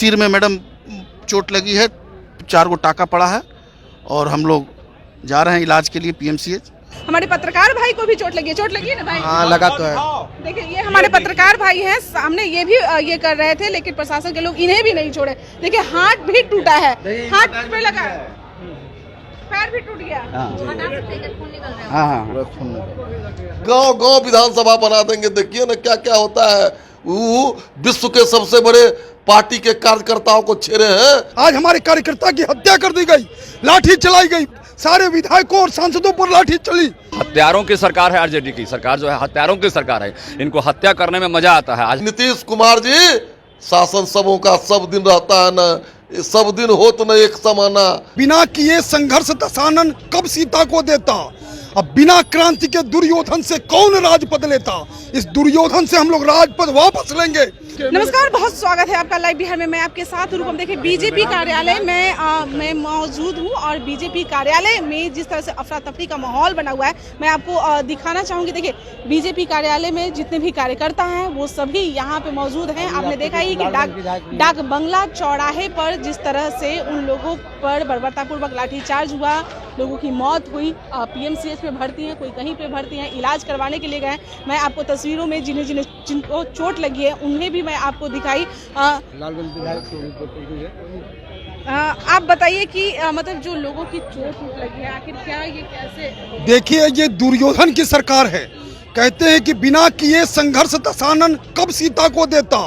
सिर में मैडम चोट लगी है, 4 गो टाका पड़ा है और हम लोग जा रहे हैं इलाज के लिए पीएमसीएच। हमारे पत्रकार भाई को भी चोट लगी है ना भाई? हाँ, लगा तो है। देखिए ये हमारे पत्रकार भाई हैं, सामने ये भी ये कर रहे थे, लेकिन प्रशासन के लोग इन्हें भी नहीं छोड़े। देखिए हाथ भी टूटा है, हाथ पे लगा, पैर भी टूट गया। गांव गांव विधानसभा बना देंगे। देखिए ना क्या क्या होता है। वो विश्व के सबसे बड़े पार्टी के कार्यकर्ताओं को छेड़े हैं। आज हमारे कार्यकर्ता की हत्या कर दी गई, लाठी चलाई गई, सारे विधायकों और सांसदों पर लाठी चली। हत्यारों की सरकार है आरजेडी की सरकार, जो है हत्यारों की सरकार है। इनको हत्या करने में मजा आता है। आज नीतीश कुमार जी, शासन सबों का सब दिन रहता है ना, सब दिन हो तो न एक समाना। बिना किए संघर्ष दशानन कब सीता को देता, अब बिना क्रांति के दुर्योधन से कौन राजपद लेता। इस दुर्योधन से हम लोग राजपद वापस लेंगे। नमस्कार, बहुत स्वागत है आपका लाइव बिहार में। मैं आपके साथ रूपम। देखिए बीजेपी कार्यालय में मैं मौजूद हूँ और बीजेपी कार्यालय में जिस तरह से अफरा तफरी का माहौल बना हुआ है मैं आपको दिखाना चाहूँगी। देखिए बीजेपी कार्यालय में जितने भी कार्यकर्ता हैं वो सभी यहाँ पे मौजूद हैं। आपने देखा ही कि डाक बंगला चौराहे पर जिस तरह से उन लोगों पर बर्बरतापूर्वक लाठीचार्ज हुआ, लोगों की मौत हुई, पीएमसीएच में भर्ती हैं, कोई कहीं पे भर्ती हैं, इलाज करवाने के लिए गए। मैं आपको तस्वीरों में जिनको चोट लगी है उन्हें भी मैं आपको दिखाई। आप बताइए कि मतलब जो लोगों की चोट लगी है आखिर क्या ये कैसे? देखिए ये दुर्योधन की सरकार है। कहते हैं कि बिना किए संघर्ष दशानन कब सीता को देता,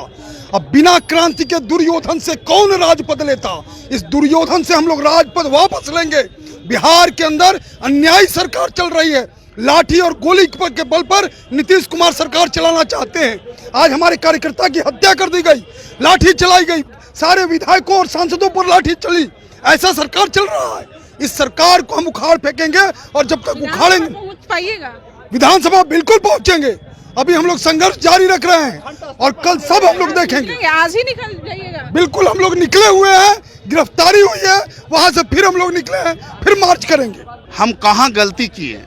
अब बिना क्रांति के दुर्योधन से कौन राजपद लेता। इस दुर्योधन से हम लोग राजपद वापस लेंगे। बिहार के अंदर अन्यायी सरकार चल रही है, लाठी और गोली के बल पर नीतीश कुमार सरकार चलाना चाहते हैं। आज हमारे कार्यकर्ता की हत्या कर दी गई, लाठी चलाई गई, सारे विधायकों और सांसदों पर लाठी चली। ऐसा सरकार चल रहा है। इस सरकार को हम उखाड़ फेंकेंगे और जब तक उखाड़ेंगे पहुंच पाइएगा विधानसभा बिल्कुल पहुंचेंगे। अभी हम लोग संघर्ष जारी रख रहे हैं और कल सब हम लोग देखेंगे। आज ही निकल जाइएगा? बिल्कुल, हम लोग निकले हुए हैं, गिरफ्तारी हुई है, वहां से फिर हम लोग निकले हैं, फिर मार्च करेंगे। हम कहाँ गलती किए?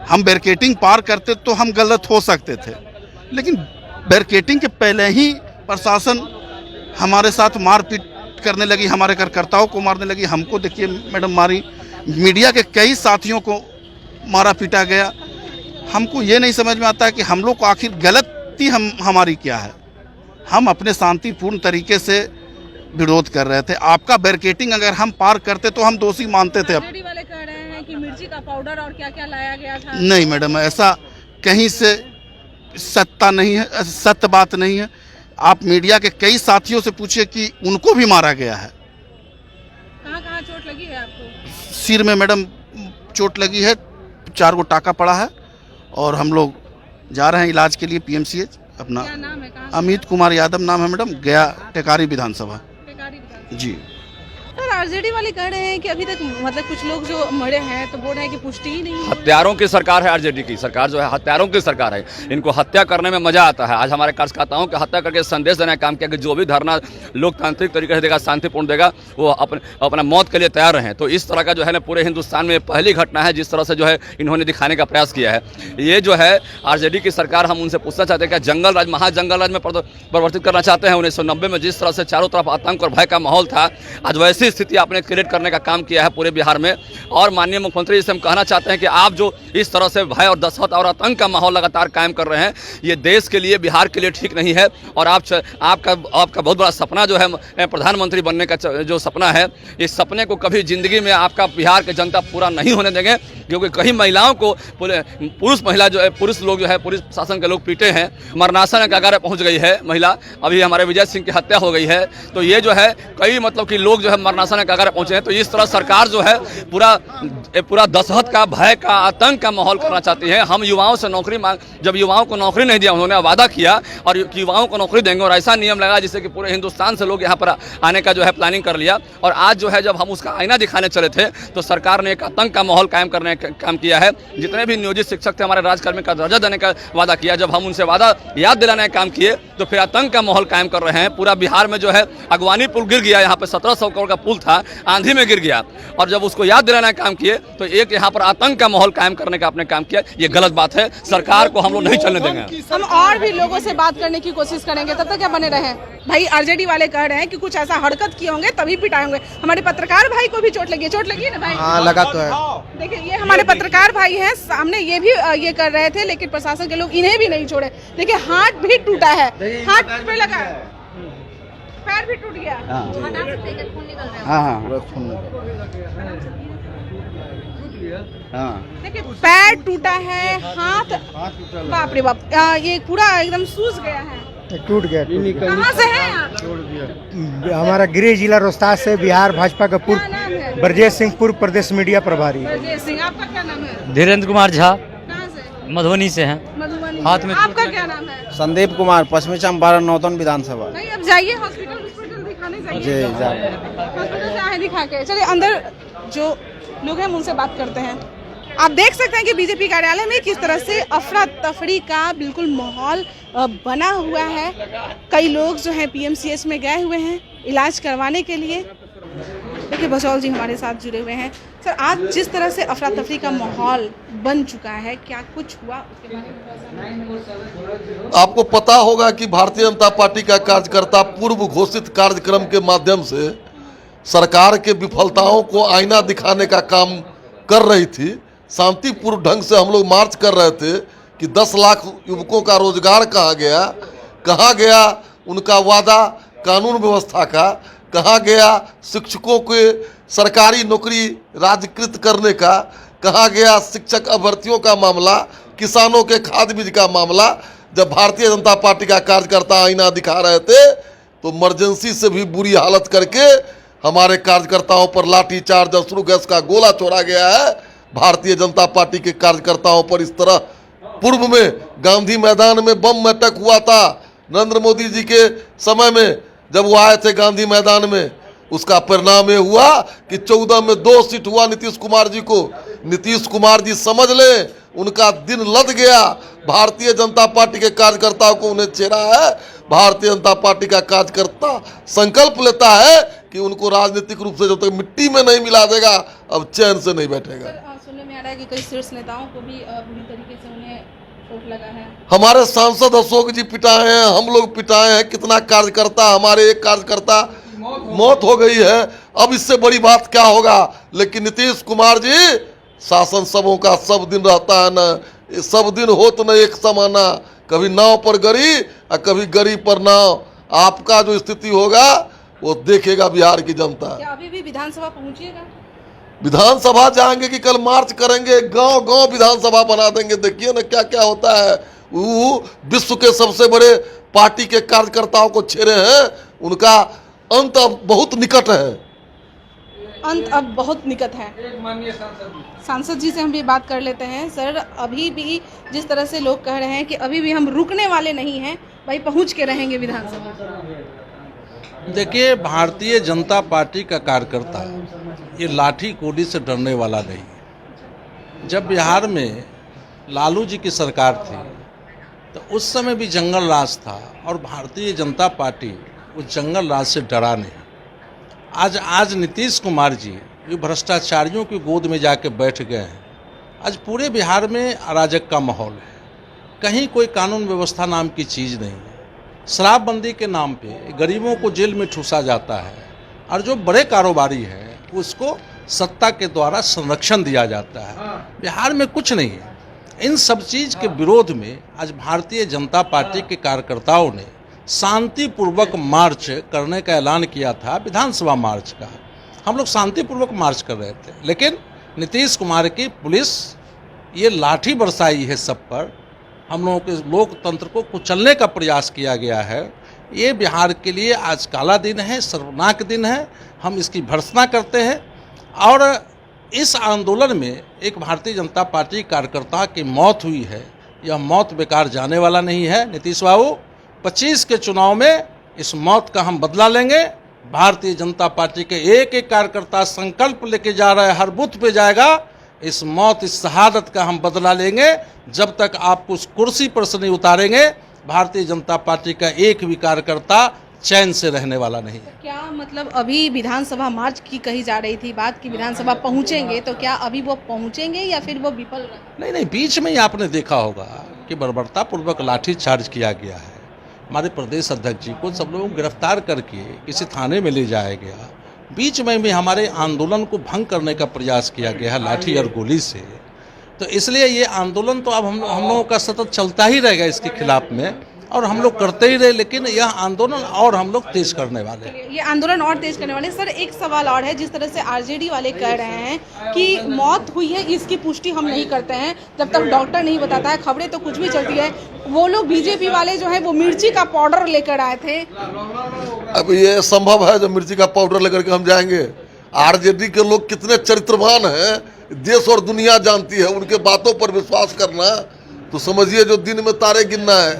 हम बैरिकेडिंग पार करते तो हम गलत हो सकते थे, लेकिन बैरिकेडिंग के पहले ही प्रशासन हमारे साथ मारपीट करने लगी, हमारे कार्यकर्ताओं को मारने लगी। हमको देखिए मैडम मारी, मीडिया के कई साथियों को मारा पीटा गया। हमको ये नहीं समझ में आता है कि हम लोग को आखिर गलती हमारी क्या है। हम अपने शांतिपूर्ण तरीके से विरोध कर रहे थे। आपका बैरिकेडिंग अगर हम पार करते तो हम दोषी मानते थे। आरजेडी वाले कह रहे हैं कि मिर्ची का पाउडर और क्या क्या लाया गया था। नहीं मैडम, ऐसा कहीं से सत्ता नहीं है, सत्य बात नहीं है। आप मीडिया के कई साथियों से पूछिए कि उनको भी मारा गया है। कहाँ कहाँ चोट लगी है आपको? सिर में मैडम चोट लगी है, 4 गो टाका पड़ा है और हम लोग जा रहे हैं इलाज के लिए पीएमसीएच। अपना क्या नाम है? कहाँ अमित कुमार यादव नाम है मैडम, गया टेकारी विधानसभा जी। सर आरजेडी वाले कह रहे हैं कि अभी तक मतलब कुछ लोग जो मरे हैं तो बोल रहे हैं कि पुष्टि ही नहीं। हत्यारों की सरकार है आरजेडी की सरकार, जो है हत्यारों की सरकार है। इनको हत्या करने में मजा आता है। आज हमारे कार्यकर्ताओं की हत्या करके संदेश देने का काम किया कि जो भी धरना लोकतांत्रिक तरीके से देगा, शांतिपूर्ण देगा, वो अपना मौत के लिए तैयार हैं। तो इस तरह का जो है ना पूरे हिंदुस्तान में पहली घटना है जिस तरह से जो है इन्होंने दिखाने का प्रयास किया है। ये जो है आरजेडी की सरकार, हम उनसे पूछना चाहते हैं क्या जंगल राज महाजंगल राज में परिवर्तित करना चाहते हैं? 1990 में जिस तरह से चारों तरफ आतंक और भय का माहौल था, आज वैसी स्थिति आपने क्रिएट करने का काम किया है पूरे बिहार में। और माननीय मुख्यमंत्री जी से हम कहना चाहते हैं कि आप जो इस तरह से भय और दहशत और आतंक का माहौल लगातार कायम कर रहे हैं, ये देश के लिए, बिहार के लिए ठीक नहीं है। और आपका बहुत बड़ा सपना जो है प्रधानमंत्री बनने का जो सपना है, इस सपने को कभी जिंदगी में आपका बिहार की जनता पूरा नहीं होने देंगे। क्योंकि कई महिलाओं को पुरुष लोग जो है पुलिस शासन के लोग पीटे हैं, मरनासन के कगार पहुंच गई है महिला। अभी हमारे विजय सिंह की हत्या हो गई है। तो ये जो है कई मतलब कि लोग जो है मरनासन के कगार पहुंचे हैं। तो इस तरह सरकार जो है पूरा दहशत का, भय का, आतंक का माहौल करना चाहती है। हम युवाओं से नौकरी जब युवाओं को नौकरी नहीं दिया, उन्होंने वादा किया और युवाओं को नौकरी देंगे और ऐसा नियम लगा जिससे कि पूरे हिंदुस्तान से लोग यहाँ पर आने का जो है प्लानिंग कर लिया। और आज जो है जब हम उसका आईना दिखाने चले थे तो सरकार ने एक आतंक का माहौल कायम करने का काम किया है। जितने भी नियोजित शिक्षक थे, हमारे राज्यकर्मी का दर्जा देने का वादा किया। जब हम उनसे वादा याद दिलाने का काम किए तो फिर आतंक का माहौल कायम कर रहे हैं। पूरा बिहार में जो है अगवानी पुल गिर गया। यहाँ पे 1700 करोड़ का पुल था आंधी में गिर गया, और जब उसको याद दिलाना काम किए तो एक यहाँ पर आतंक का माहौल कायम करने का आपने काम किया। ये गलत बात है, सरकार को हम लोग नहीं चलने देंगे। हम और भी लोगों से बात करने की कोशिश करेंगे, तब तक क्या बने रहे। भाई आरजेडी वाले कह रहे हैं कि कुछ ऐसा हरकत किए होंगे तभी पिटाए होंगे। हमारे पत्रकार भाई को भी चोट लगी है ना भाई? हाँ, लगा तो है। देखिए ये हमारे पत्रकार भाई हैं, सामने ये भी ये कर रहे थे, लेकिन प्रशासन के लोग इन्हें भी नहीं छोड़े। देखिए हाथ भी टूटा है, हाथ पे लगा है, पैर भी टूट गया। देखिए पैर टूटा है, हाथ बाप रे बाप, ये पूरा एकदम सूज गया है, टूट गया। कहाँ से हैं आप? हमारा गृह जिला रोहतास से, बिहार भाजपा का क्या नाम है? ब्रजेश सिंह पूर्व प्रदेश मीडिया प्रभारी। ब्रजेश सिंह, आपका क्या नाम है? धीरेन्द्र कुमार झा, कहाँ से? मधुबनी से हैं। मधुबनी। हाथ में आपका क्या नाम है? संदीप कुमार, पश्चिमी चंपारण नौतन विधानसभा। नहीं अब जाइए हॉस्पिटल दिखाने जाइए। हॉस्पिटल से आए दिखा के। चलिए अंदर जो लोग हैं उनसे बात करते हैं। आप देख सकते हैं कि बीजेपी कार्यालय में किस तरह से अफरा तफरी का बिल्कुल माहौल बना हुआ है। कई लोग जो हैं पीएमसीएच में गए हुए हैं इलाज करवाने के लिए। देखिए बसौल जी हमारे साथ जुड़े हुए हैं। सर आज जिस तरह से अफरा तफरी का माहौल बन चुका है, क्या कुछ हुआ उसके बारे में? आपको पता होगा कि भारतीय जनता पार्टी का कार्यकर्ता पूर्व घोषित कार्यक्रम के माध्यम से सरकार के विफलताओं को आईना दिखाने का काम कर रही थी। शांतिपूर्ण ढंग से हम लोग मार्च कर रहे थे कि 10 लाख युवकों का रोजगार कहाँ गया उनका वादा कानून व्यवस्था का, कहाँ गया शिक्षकों के सरकारी नौकरी राज्यकृत करने का, कहाँ गया शिक्षक अभ्यर्थियों का मामला, किसानों के खाद बीज का मामला। जब भारतीय जनता पार्टी का कार्यकर्ता आईना दिखा रहे थे तो इमरजेंसी से भी बुरी हालत करके हमारे कार्यकर्ताओं पर लाठीचार्ज, अश्रु गैस का गोला छोड़ा गया है। भारतीय जनता पार्टी के कार्यकर्ताओं पर इस तरह पूर्व में गांधी मैदान में बम अटैक हुआ था नरेंद्र मोदी जी के समय में, जब वो आए थे गांधी मैदान में, उसका परिणाम ये हुआ कि 14 में 2 सीट हुआ नीतीश कुमार जी को। नीतीश कुमार जी समझ लें उनका दिन लद गया। भारतीय जनता पार्टी के कार्यकर्ताओं को उन्हें चेहरा है। भारतीय जनता पार्टी का कार्यकर्ता संकल्प लेता है कि उनको राजनीतिक रूप से जब तक मिट्टी में नहीं मिला देगा अब चैन से नहीं बैठेगा। सुनने में आ रहा है कि कई शीर्ष नेताओं को भी बुरी तरीके से उन्हें चोट लगा है। हमारे सांसद अशोक जी पिटाए हैं, हम लोग पिटाए हैं, कितना कार्यकर्ता, हमारे एक कार्यकर्ता मौत हो गई है। अब इससे बड़ी बात क्या होगा। लेकिन नीतीश कुमार जी शासन सबों का सब दिन रहता है ना, सब दिन हो तो न एक समाना, कभी नाव पर गरी और कभी गरी पर नाव। आपका जो स्थिति होगा वो देखेगा बिहार की जनता। क्या अभी भी विधानसभा पहुंचिएगा? विधानसभा जाएंगे कि कल मार्च करेंगे, गांव गांव विधानसभा बना देंगे। देखिए ना क्या क्या होता है। वो विश्व के सबसे बड़े पार्टी के कार्यकर्ताओं को छेड़े हैं, उनका अंत अब बहुत निकट है। अंत अब बहुत निकट है। सांसद जी से हम भी बात कर लेते हैं। सर अभी भी जिस तरह से लोग कह रहे हैं कि अभी भी हम रुकने वाले नहीं हैं, भाई पहुंच के रहेंगे विधानसभा। देखिए भारतीय जनता पार्टी का कार्यकर्ता ये लाठी कोडी से डरने वाला नहीं। जब बिहार में लालू जी की सरकार थी तो उस समय भी जंगल राज था और भारतीय जनता पार्टी उस जंगल राज से डरा नहीं। आज नीतीश कुमार जी जो भ्रष्टाचारियों की गोद में जाके बैठ गए हैं, आज पूरे बिहार में अराजक का माहौल है। कहीं कोई कानून व्यवस्था नाम की चीज़ नहीं है। शराबबंदी के नाम पे गरीबों को जेल में ठूसा जाता है और जो बड़े कारोबारी हैं उसको सत्ता के द्वारा संरक्षण दिया जाता है। बिहार में कुछ नहीं है। इन सब चीज़ के विरोध में आज भारतीय जनता पार्टी के कार्यकर्ताओं ने शांतिपूर्वक मार्च करने का ऐलान किया था। विधानसभा मार्च का हम लोग शांतिपूर्वक मार्च कर रहे थे, लेकिन नीतीश कुमार की पुलिस ये लाठी बरसाई है सब पर। हम लोगों के लोकतंत्र को कुचलने का प्रयास किया गया है। ये बिहार के लिए आज काला दिन है, शर्मनाक दिन है। हम इसकी भर्त्सना करते हैं और इस आंदोलन में एक भारतीय जनता पार्टी कार्यकर्ता की मौत हुई है। यह मौत बेकार जाने वाला नहीं है। नीतीश बाबू 25 के चुनाव में इस मौत का हम बदला लेंगे। भारतीय जनता पार्टी के एक एक कार्यकर्ता संकल्प लेके जा रहा है, हर बूथ पे जाएगा। इस मौत, इस शहादत का हम बदला लेंगे। जब तक आप उस कुर्सी पर से नहीं उतारेंगे, भारतीय जनता पार्टी का एक भी कार्यकर्ता चैन से रहने वाला नहीं है। क्या मतलब अभी विधानसभा मार्च की कही जा रही थी बात कि विधानसभा पहुंचेंगे, तो क्या अभी वो पहुंचेंगे या फिर वो विफल रहे? नहीं, बीच में ही आपने देखा होगा कि बर्बरतापूर्वक लाठीचार्ज किया गया है। हमारे प्रदेश अध्यक्ष जी को सब लोगों को गिरफ्तार करके किसी थाने में ले जाया गया। बीच में भी हमारे आंदोलन को भंग करने का प्रयास किया गया है लाठी और गोली से। तो इसलिए ये आंदोलन तो अब हम लोगों का सतत चलता ही रहेगा इसके खिलाफ में, और हम लोग करते ही रहे, लेकिन यह आंदोलन और हम लोग तेज करने वाले हैं। ये आंदोलन और तेज करने वाले। सर, एक सवाल और है, जिस तरह से आरजेडी वाले कह रहे हैं कि मौत हुई है इसकी पुष्टि हम नहीं करते हैं जब तक डॉक्टर नहीं बताता है, खबरें तो कुछ भी चलती है। वो लोग बीजेपी वाले जो है वो मिर्ची का पाउडर लेकर आए थे। अब ये संभव है जो मिर्ची का पाउडर लेकर के हम जाएंगे? आरजेडी के लोग कितने चरित्रवान हैं, देश और दुनिया जानती है। उनके बातों पर विश्वास करना तो समझिए जो दिन में तारे गिनना है।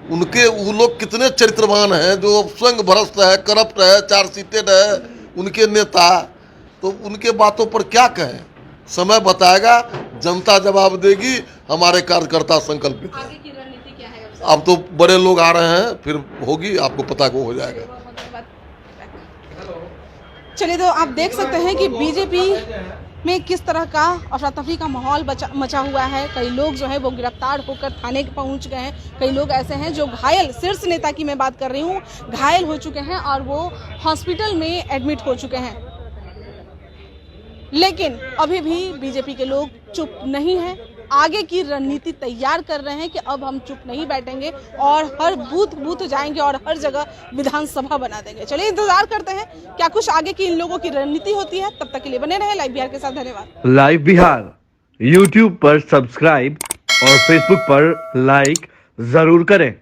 उनके वो लोग कितने चरित्रवान हैं, जो स्वयं भ्रष्ट है, करप्ट है, चार्जशीटेड है उनके नेता। तो उनके बातों पर क्या कहें, समय बताएगा, जनता जवाब देगी। हमारे कार्यकर्ता संकल्पित हैं। आगे की रणनीति क्या है? अब तो बड़े लोग आ रहे हैं, फिर होगी, आपको पता को हो जाएगा। चलिए, तो आप देख सकते हैं कि बीजेपी में किस तरह का अफरा तफरी का माहौल मचा हुआ है। कई लोग जो है वो गिरफ्तार होकर थाने पहुंच गए हैं। कई लोग ऐसे हैं जो घायल, शीर्ष नेता की मैं बात कर रही हूँ, घायल हो चुके हैं और वो हॉस्पिटल में एडमिट हो चुके हैं। लेकिन अभी भी बीजेपी के लोग चुप नहीं हैं, आगे की रणनीति तैयार कर रहे हैं कि अब हम चुप नहीं बैठेंगे और हर बूथ जाएंगे और हर जगह विधानसभा बना देंगे। चलिए इंतजार करते हैं क्या कुछ आगे की इन लोगों की रणनीति होती है। तब तक के लिए बने रहे लाइव बिहार के साथ। धन्यवाद। लाइव बिहार YouTube पर सब्सक्राइब और Facebook पर लाइक जरूर करें।